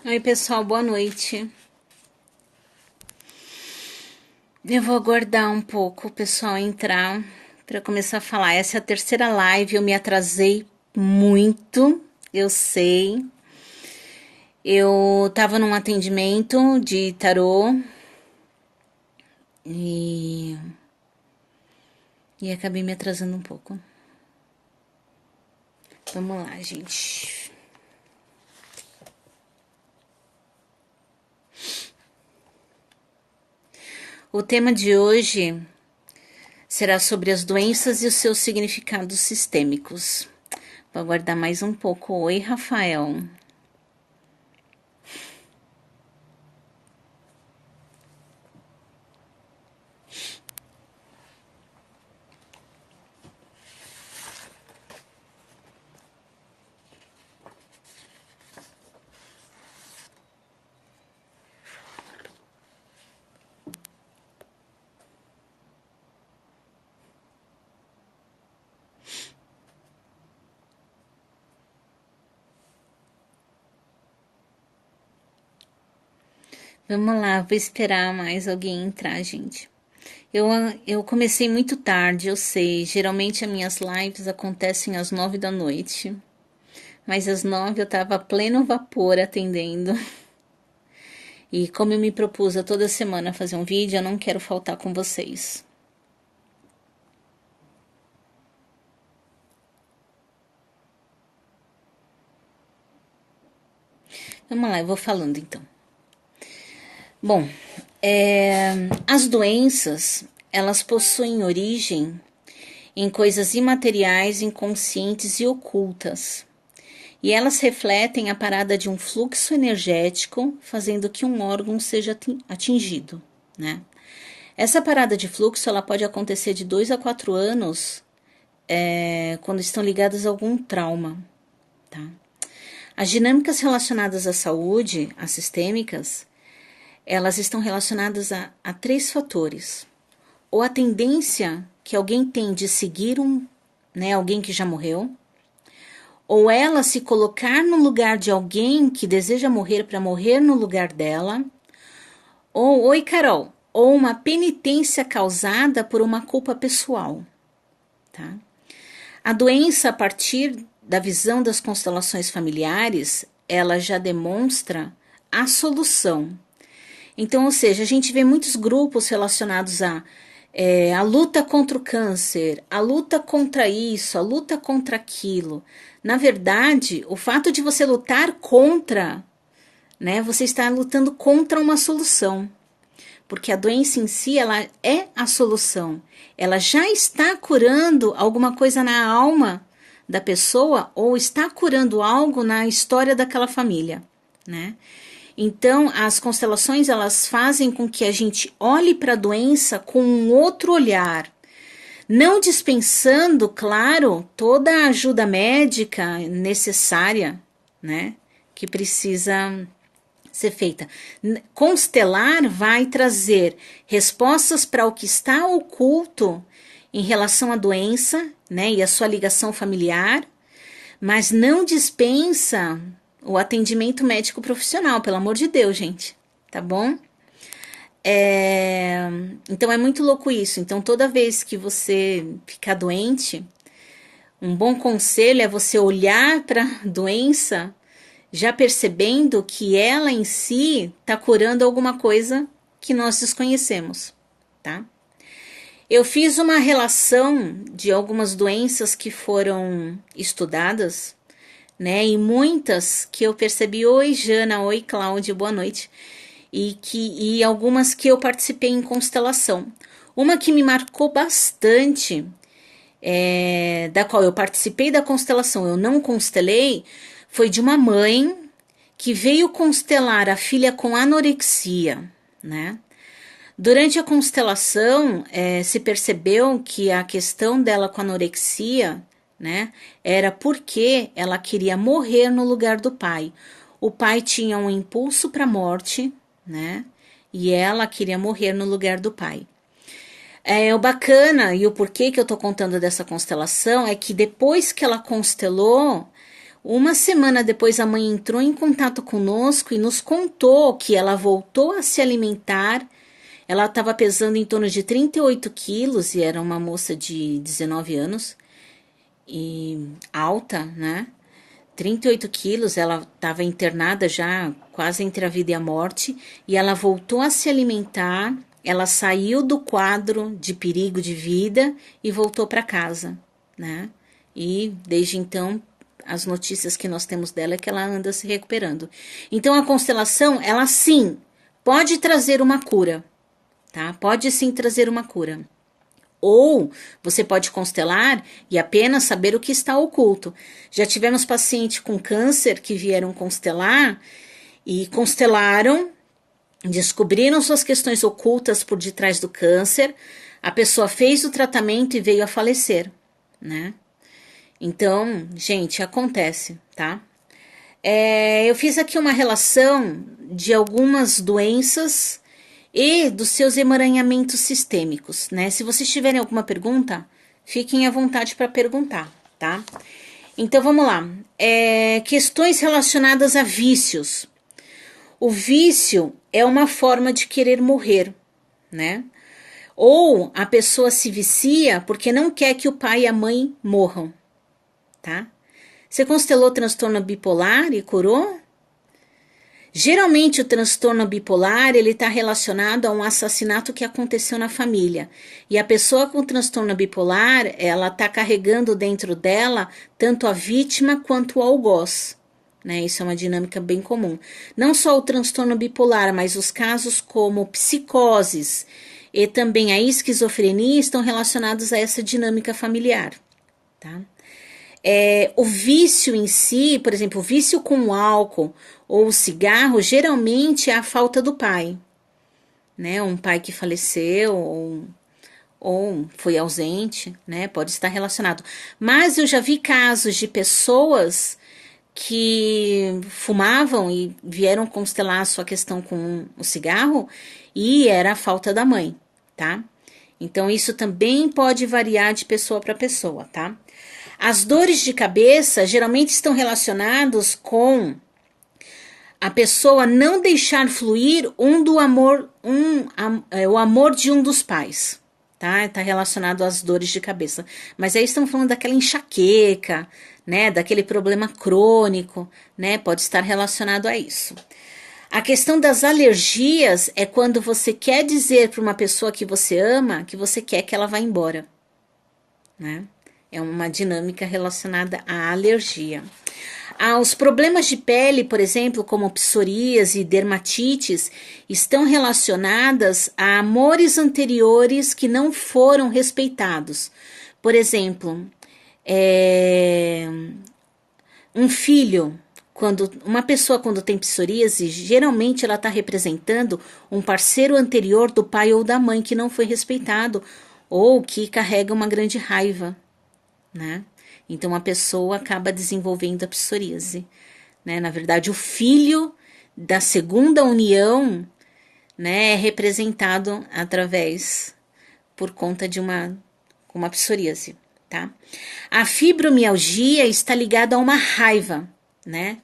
Oi, pessoal, boa noite. Eu vou aguardar um pouco o pessoal entrar para começar a falar. Essa é a terceira live, eu me atrasei muito, eu sei. Eu tava num atendimento de tarô e, e acabei me atrasando um pouco. Vamos lá, gente. O tema de hoje será sobre as doenças e os seus significados sistêmicos. Vou aguardar mais um pouco. Oi, Rafael. Vamos lá, vou esperar mais alguém entrar, gente. Eu comecei muito tarde, eu sei. Geralmente as minhas lives acontecem às 9 da noite. Mas às 9 eu tava a pleno vapor atendendo. E como eu me propus a toda semana fazer um vídeo, eu não quero faltar com vocês. Vamos lá, eu vou falando então. Bom, as doenças, elas possuem origem em coisas imateriais, inconscientes e ocultas. E elas refletem a parada de um fluxo energético, fazendo que um órgão seja atingido, né? Essa parada de fluxo, ela pode acontecer de 2 a 4 anos, quando estão ligadas a algum trauma, tá? As dinâmicas relacionadas à saúde, as sistêmicas, elas estão relacionadas a 3 fatores. Ou a tendência que alguém tem de seguir alguém que já morreu, ou ela se colocar no lugar de alguém que deseja morrer para morrer no lugar dela, ou, oi Carol, ou uma penitência causada por uma culpa pessoal, tá? A doença, a partir da visão das constelações familiares, ela já demonstra a solução. Então, ou seja, a gente vê muitos grupos relacionados a luta contra o câncer, a luta contra isso, a luta contra aquilo. Na verdade, o fato de você lutar contra, né, você está lutando contra uma solução. Porque a doença em si, ela é a solução. Ela já está curando alguma coisa na alma da pessoa ou está curando algo na história daquela família, né? Então, as constelações, elas fazem com que a gente olhe para a doença com um outro olhar, não dispensando, claro, toda a ajuda médica necessária, né, que precisa ser feita. Constelar vai trazer respostas para o que está oculto em relação à doença, né, e a sua ligação familiar, mas não dispensa o atendimento médico profissional, pelo amor de Deus, gente, tá bom? Então é muito louco isso. Então toda vez que você ficar doente, um bom conselho é você olhar para a doença já percebendo que ela em si está curando alguma coisa que nós desconhecemos, tá? Eu fiz uma relação de algumas doenças que foram estudadas, né? E muitas que eu percebi, oi Jana, oi Cláudia, boa noite. E algumas que eu participei em constelação. Uma que me marcou bastante, da qual eu participei da constelação, eu não constelei, foi de uma mãe que veio constelar a filha com anorexia, né? Durante a constelação, se percebeu que a questão dela com anorexia, né, era porque ela queria morrer no lugar do pai. O pai tinha um impulso para a morte, né, e ela queria morrer no lugar do pai. O bacana e o porquê que eu tô contando dessa constelação é que depois que ela constelou, Uma semana depois, a mãe entrou em contato conosco e nos contou que ela voltou a se alimentar. Ela estava pesando em torno de 38 quilos e era uma moça de 19 anos e alta, né? 38 quilos, ela estava internada já, quase entre a vida e a morte, e ela voltou a se alimentar, ela saiu do quadro de perigo de vida e voltou para casa, né? E desde então, as notícias que nós temos dela é que ela anda se recuperando. Então, a constelação, ela sim, pode trazer uma cura, tá? Pode sim trazer uma cura. Ou você pode constelar e apenas saber o que está oculto. Já tivemos pacientes com câncer que vieram constelar e constelaram, descobriram suas questões ocultas por detrás do câncer, a pessoa fez o tratamento e veio a falecer, né? Então, gente, acontece, tá? Eu fiz aqui uma relação de algumas doenças e dos seus emaranhamentos sistêmicos, né? Se vocês tiverem alguma pergunta, fiquem à vontade para perguntar, tá? Então, vamos lá. Questões relacionadas a vícios. O vício é uma forma de querer morrer, né? Ou a pessoa se vicia porque não quer que o pai e a mãe morram, tá? Você constelou transtorno bipolar e curou? Geralmente o transtorno bipolar ele está relacionado a um assassinato que aconteceu na família. E a pessoa com transtorno bipolar, ela está carregando dentro dela tanto a vítima quanto o algoz. Né? Isso é uma dinâmica bem comum. Não só o transtorno bipolar, mas os casos como psicoses e também a esquizofrenia estão relacionados a essa dinâmica familiar. Tá? O vício em si, por exemplo, o vício com o álcool ou o cigarro, geralmente é a falta do pai, né? Um pai que faleceu ou foi ausente, né? Pode estar relacionado. Mas eu já vi casos de pessoas que fumavam e vieram constelar a sua questão com o cigarro e era a falta da mãe, tá? Então, isso também pode variar de pessoa para pessoa, tá? As dores de cabeça geralmente estão relacionados com a pessoa não deixar fluir o amor de um dos pais, tá? Tá relacionado às dores de cabeça. Mas aí estamos falando daquela enxaqueca, né? Daquele problema crônico, né? Pode estar relacionado a isso. A questão das alergias é quando você quer dizer para uma pessoa que você ama que você quer que ela vá embora, né? É uma dinâmica relacionada à alergia. Os problemas de pele, por exemplo, como psoríase e dermatites, estão relacionadas a amores anteriores que não foram respeitados. Por exemplo, um filho, uma pessoa quando tem psoríase, geralmente ela está representando um parceiro anterior do pai ou da mãe que não foi respeitado ou que carrega uma grande raiva, né? Então a pessoa acaba desenvolvendo a psoríase, né? Na verdade, o filho da segunda união, né, é representado por conta de uma psoríase, tá? A fibromialgia está ligada a uma raiva, né?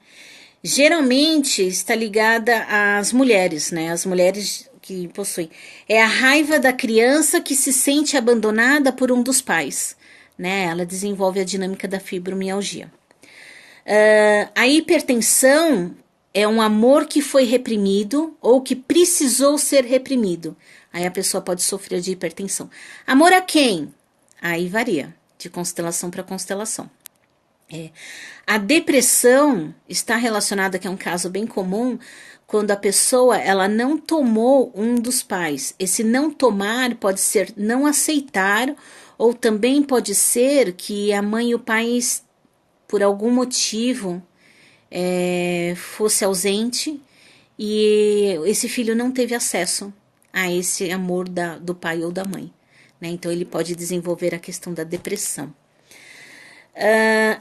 Geralmente está ligada às mulheres, né? As mulheres que possuem. É a raiva da criança que se sente abandonada por um dos pais, né? Ela desenvolve a dinâmica da fibromialgia. A hipertensão é um amor que foi reprimido ou que precisou ser reprimido. Aí a pessoa pode sofrer de hipertensão. Amor a quem? Aí varia, de constelação para constelação. A depressão está relacionada, que é um caso bem comum, quando a pessoa ela não tomou um dos pais. Esse não tomar pode ser não aceitar, ou também pode ser que a mãe e o pai, por algum motivo, fosse ausente e esse filho não teve acesso a esse amor do pai ou da mãe, né? Então ele pode desenvolver a questão da depressão.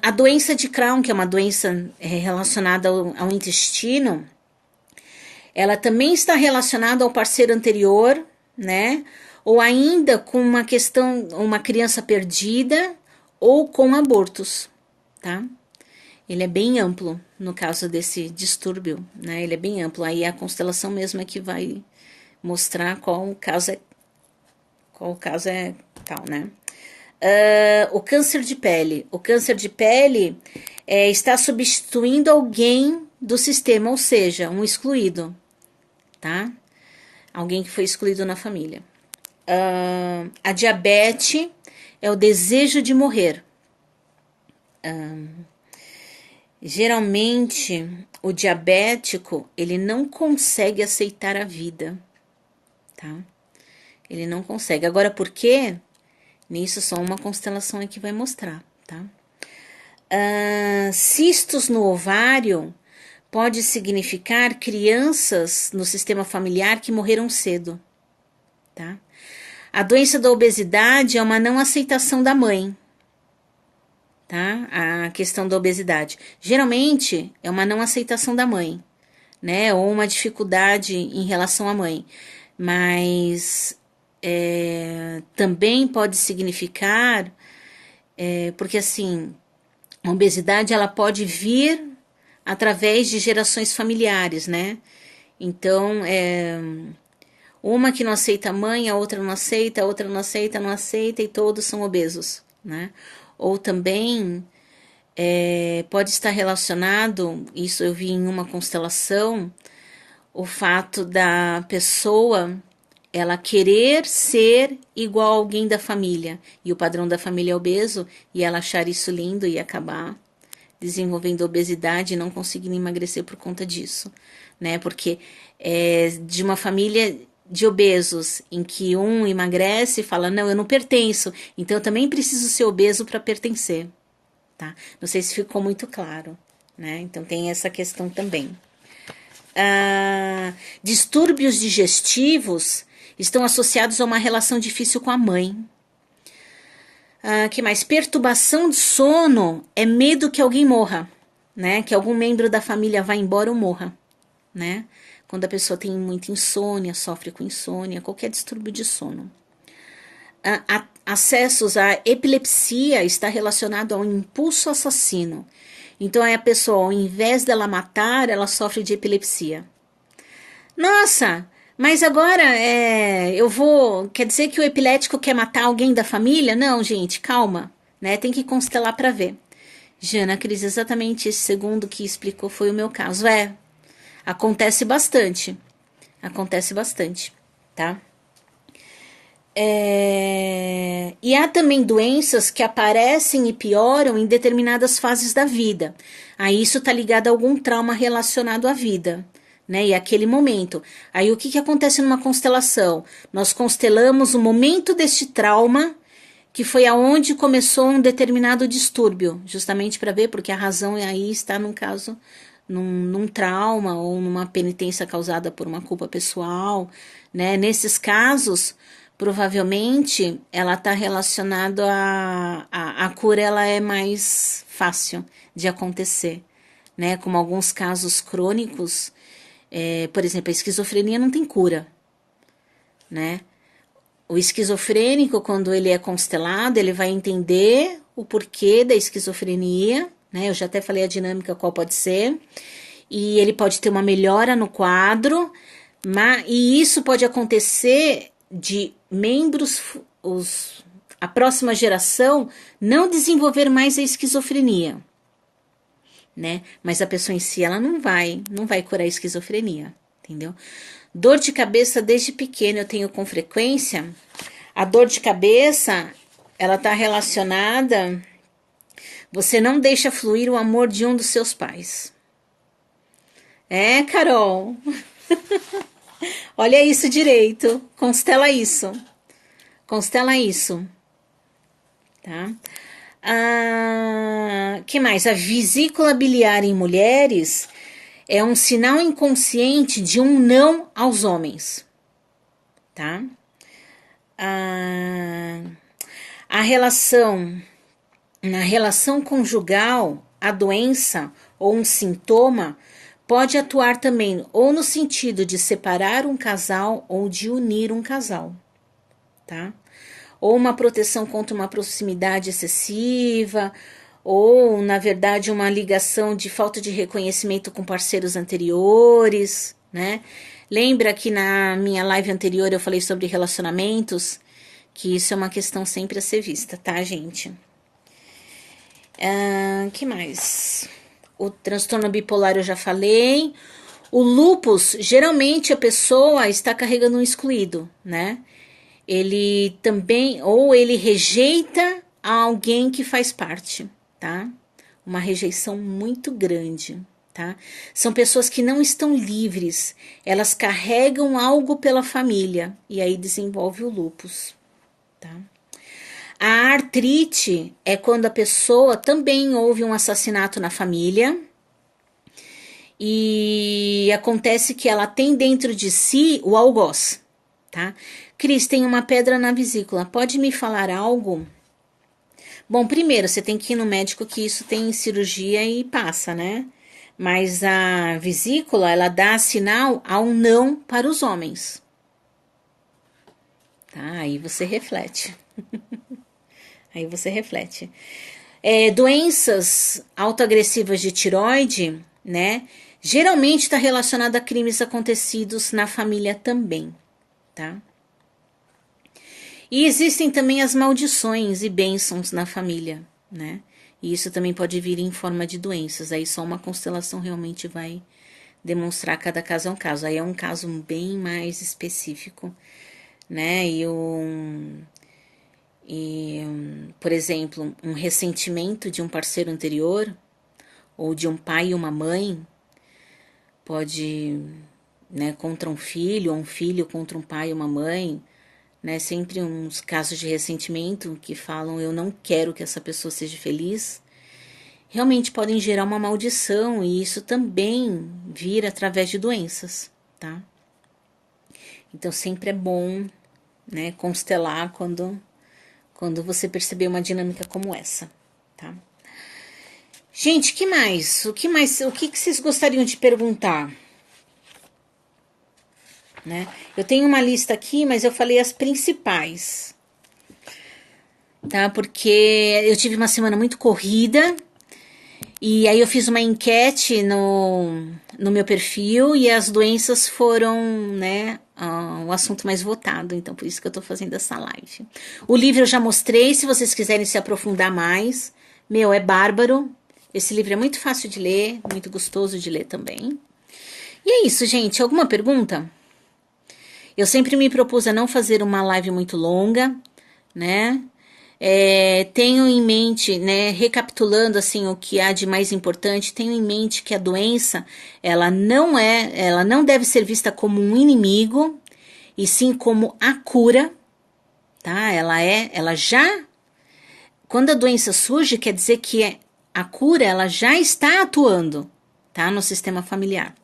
A doença de Crohn, que é uma doença relacionada ao intestino, ela também está relacionada ao parceiro anterior, né? Ou ainda com uma criança perdida ou com abortos, tá? Ele é bem amplo no caso desse distúrbio, né? Ele é bem amplo. Aí a constelação mesmo é que vai mostrar qual o caso é tal, né? O câncer de pele. O câncer de pele está substituindo alguém do sistema, ou seja, um excluído, tá? Alguém que foi excluído na família. A diabetes é o desejo de morrer. Geralmente, o diabético, ele não consegue aceitar a vida, tá? Ele não consegue. Agora, por quê? Nisso só uma constelação aqui vai mostrar, tá? Cistos no ovário pode significar crianças no sistema familiar que morreram cedo, tá? A doença da obesidade é uma não aceitação da mãe, tá? A questão da obesidade. Geralmente é uma não aceitação da mãe, né? Ou uma dificuldade em relação à mãe. Mas também pode significar, porque assim, a obesidade ela pode vir através de gerações familiares, né? Então, uma que não aceita a mãe, a outra não aceita, a outra não aceita, não aceita, e todos são obesos, né? Ou também pode estar relacionado, isso eu vi em uma constelação, o fato da pessoa ela querer ser igual a alguém da família, e o padrão da família é obeso, e ela achar isso lindo e acabar desenvolvendo obesidade e não conseguindo emagrecer por conta disso, né? Porque de uma família de obesos em que um emagrece e fala, não, eu não pertenço, então eu também preciso ser obeso para pertencer, tá? Não sei se ficou muito claro, né? Então tem essa questão também. Distúrbios digestivos estão associados a uma relação difícil com a mãe. Que mais? Perturbação de sono é medo que alguém morra, né? Que algum membro da família vá embora ou morra, né? Quando a pessoa tem muita insônia, sofre com insônia, qualquer distúrbio de sono. Acessos à epilepsia está relacionado ao impulso assassino. Então, aí a pessoa, ao invés dela matar, ela sofre de epilepsia. Nossa, mas agora quer dizer que o epilético quer matar alguém da família? Não, gente, calma, né? Tem que constelar para ver. Jana, Cris, exatamente esse segundo que explicou foi o meu caso. Acontece bastante. Acontece bastante, tá? E há também doenças que aparecem e pioram em determinadas fases da vida. Aí isso tá ligado a algum trauma relacionado à vida, né? E aquele momento. Aí o que acontece numa constelação? Nós constelamos o momento deste trauma, que foi aonde começou um determinado distúrbio, justamente para ver, porque a razão aí está num caso, num trauma ou numa penitência causada por uma culpa pessoal, né? Nesses casos, provavelmente ela está relacionada a cura, ela é mais fácil de acontecer, né? Como alguns casos crônicos, por exemplo, a esquizofrenia não tem cura, né? O esquizofrênico, quando ele é constelado, ele vai entender o porquê da esquizofrenia, né? Eu já até falei a dinâmica qual pode ser, e ele pode ter uma melhora no quadro, e isso pode acontecer de membros, a próxima geração, não desenvolver mais a esquizofrenia, né? Mas a pessoa em si, ela não vai curar a esquizofrenia, entendeu? Dor de cabeça desde pequeno eu tenho com frequência. A dor de cabeça, ela tá relacionada, você não deixa fluir o amor de um dos seus pais. Carol. Olha isso direito. Constela isso. Constela isso. Tá? Que mais? A vesícula biliar em mulheres é um sinal inconsciente de um não aos homens. Tá? Na relação conjugal, a doença ou um sintoma pode atuar também ou no sentido de separar um casal ou de unir um casal, tá? Ou uma proteção contra uma proximidade excessiva, ou, na verdade, uma ligação de falta de reconhecimento com parceiros anteriores, né? Lembra que na minha live anterior eu falei sobre relacionamentos, que isso é uma questão sempre a ser vista, tá, gente? Que mais? O transtorno bipolar eu já falei. O lupus, geralmente a pessoa está carregando um excluído, né? Ele também, ou ele rejeita alguém que faz parte, tá? Uma rejeição muito grande, tá? São pessoas que não estão livres, elas carregam algo pela família e aí desenvolve o lupus, tá? A artrite é quando a pessoa também houve um assassinato na família e acontece que ela tem dentro de si o algoz, tá? Cris, tem uma pedra na vesícula, pode me falar algo? Bom, primeiro, você tem que ir no médico que isso tem cirurgia e passa, né? Mas a vesícula, ela dá sinal ao não para os homens. Tá, aí você reflete. Aí você reflete. Doenças autoagressivas de tiroide, né? Geralmente está relacionada a crimes acontecidos na família também, tá? E existem também as maldições e bênçãos na família, né? E isso também pode vir em forma de doenças. Aí só uma constelação realmente vai demonstrar, cada caso é um caso. Aí é um caso bem mais específico, né? Por exemplo, um ressentimento de um parceiro anterior, ou de um pai e uma mãe, pode, né, contra um filho, ou um filho contra um pai e uma mãe, né, sempre uns casos de ressentimento que falam eu não quero que essa pessoa seja feliz, realmente podem gerar uma maldição e isso também vir através de doenças, tá? Então sempre é bom, né, constelar quando você perceber uma dinâmica como essa, tá? Gente, que mais? O que vocês gostariam de perguntar? Né? Eu tenho uma lista aqui, mas eu falei as principais, tá? Porque eu tive uma semana muito corrida e aí eu fiz uma enquete no meu perfil e as doenças foram, né, o assunto mais votado, então por isso que eu tô fazendo essa live. O livro eu já mostrei, se vocês quiserem se aprofundar mais, é bárbaro. Esse livro é muito fácil de ler, muito gostoso de ler também. E é isso, gente. Alguma pergunta? Eu sempre me propus a não fazer uma live muito longa, né? Tenho em mente, né, recapitulando assim o que há de mais importante, tenho em mente que a doença, ela não deve ser vista como um inimigo, e sim como a cura, tá? Quando a doença surge, quer dizer que a cura, ela já está atuando, tá? No sistema familiar,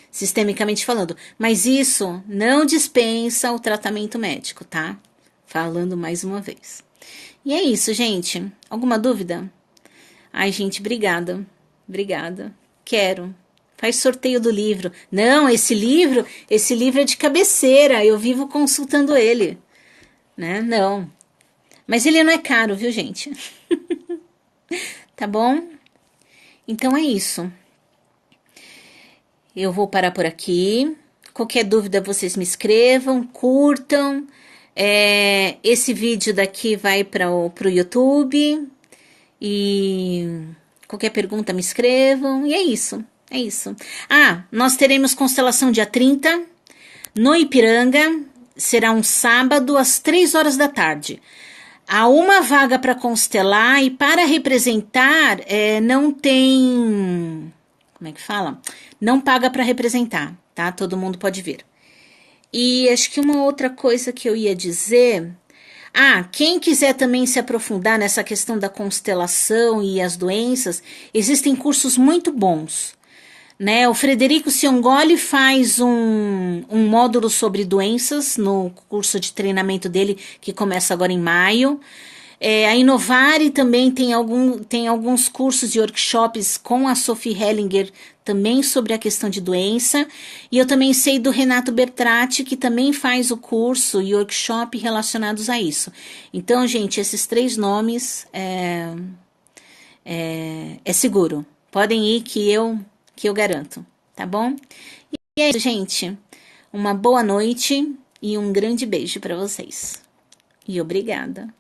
sistemicamente falando. Mas isso não dispensa o tratamento médico, tá? Falando mais uma vez. E é isso, gente. Alguma dúvida? Ai, gente, obrigada. Obrigada. Quero. Faz sorteio do livro. Não, esse livro é de cabeceira. Eu vivo consultando ele, né? Não. Mas ele não é caro, viu, gente? Tá bom? Então é isso. Eu vou parar por aqui. Qualquer dúvida, vocês me escrevam, curtam. Esse vídeo daqui vai para o YouTube. E qualquer pergunta, me escrevam. E é isso. É isso. Nós teremos constelação dia 30 no Ipiranga. Será um sábado às 3 horas da tarde. Há uma vaga para constelar e para representar não tem... Como é que fala? Não paga para representar, tá? Todo mundo pode vir. E acho que uma outra coisa que eu ia dizer... quem quiser também se aprofundar nessa questão da constelação e as doenças, existem cursos muito bons, né? O Frederico Ciongoli faz um módulo sobre doenças no curso de treinamento dele, que começa agora em maio. A Inovare também tem alguns cursos e workshops com a Sophie Hellinger também sobre a questão de doença. E eu também sei do Renato Bertrati, que também faz o curso e workshop relacionados a isso. Então, gente, esses 3 nomes é seguro. Podem ir que eu garanto, tá bom? E é isso, gente. Uma boa noite e um grande beijo para vocês. E obrigada.